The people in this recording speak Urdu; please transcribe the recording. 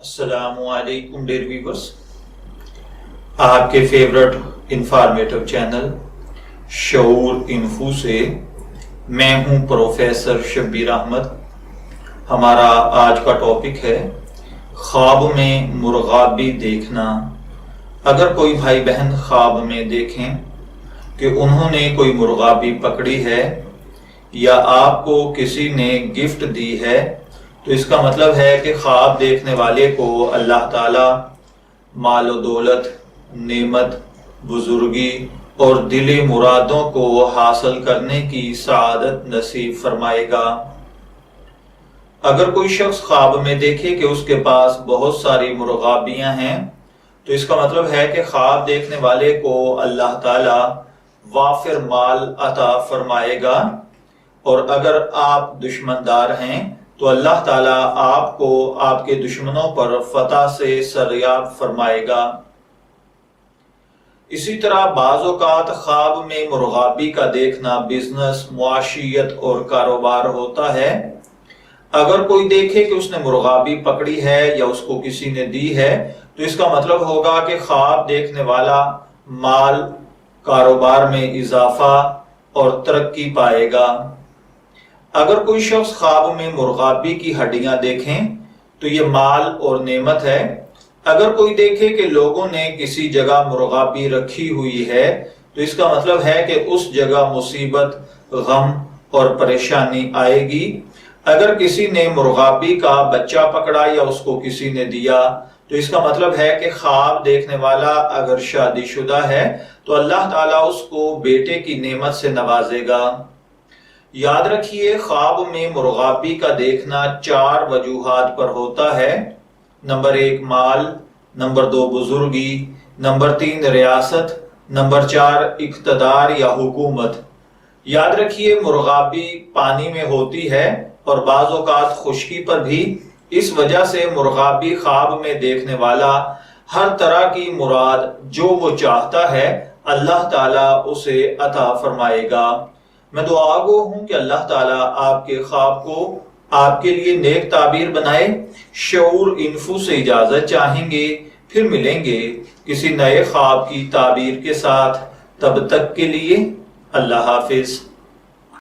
السلام علیکم ڈیئر ویورز، آپ کے فیورٹ انفارمیٹو چینل شعور انفو سے میں ہوں پروفیسر شبیر احمد۔ ہمارا آج کا ٹاپک ہے خواب میں مرغابی دیکھنا۔ اگر کوئی بھائی بہن خواب میں دیکھیں کہ انہوں نے کوئی مرغابی پکڑی ہے یا آپ کو کسی نے گفٹ دی ہے تو اس کا مطلب ہے کہ خواب دیکھنے والے کو اللہ تعالی مال و دولت، نعمت، بزرگی اور دلی مرادوں کو حاصل کرنے کی سعادت نصیب فرمائے گا۔ اگر کوئی شخص خواب میں دیکھے کہ اس کے پاس بہت ساری مرغابیاں ہیں تو اس کا مطلب ہے کہ خواب دیکھنے والے کو اللہ تعالی وافر مال عطا فرمائے گا، اور اگر آپ دشمندار ہیں تو اللہ تعالیٰ آپ کو آپ کے دشمنوں پر فتح سے سرریاب فرمائے گا۔ اسی طرح بعض اوقات خواب میں مرغابی کا دیکھنا بزنس، معاشیت اور کاروبار ہوتا ہے۔ اگر کوئی دیکھے کہ اس نے مرغابی پکڑی ہے یا اس کو کسی نے دی ہے تو اس کا مطلب ہوگا کہ خواب دیکھنے والا مال، کاروبار میں اضافہ اور ترقی پائے گا۔ اگر کوئی شخص خواب میں مرغابی کی ہڈیاں دیکھیں تو یہ مال اور نعمت ہے۔ اگر کوئی دیکھے کہ لوگوں نے کسی جگہ مرغابی رکھی ہوئی ہے تو اس کا مطلب ہے کہ اس جگہ مصیبت، غم اور پریشانی آئے گی۔ اگر کسی نے مرغابی کا بچہ پکڑا یا اس کو کسی نے دیا تو اس کا مطلب ہے کہ خواب دیکھنے والا اگر شادی شدہ ہے تو اللہ تعالیٰ اس کو بیٹے کی نعمت سے نوازے گا۔ یاد رکھیے، خواب میں مرغابی کا دیکھنا 4 وجوہات پر ہوتا ہے۔ نمبر 1 مال، نمبر 2 بزرگی، نمبر 3 ریاست، نمبر 4 اقتدار یا حکومت۔ یاد رکھیے، مرغابی پانی میں ہوتی ہے اور بعض اوقات خشکی پر بھی۔ اس وجہ سے مرغابی خواب میں دیکھنے والا ہر طرح کی مراد جو وہ چاہتا ہے اللہ تعالیٰ اسے عطا فرمائے گا۔ میں دعا گو ہوں کہ اللہ تعالیٰ آپ کے خواب کو آپ کے لیے نیک تعبیر بنائے۔ شعور انفو سے اجازت چاہیں گے، پھر ملیں گے کسی نئے خواب کی تعبیر کے ساتھ۔ تب تک کے لیے اللہ حافظ۔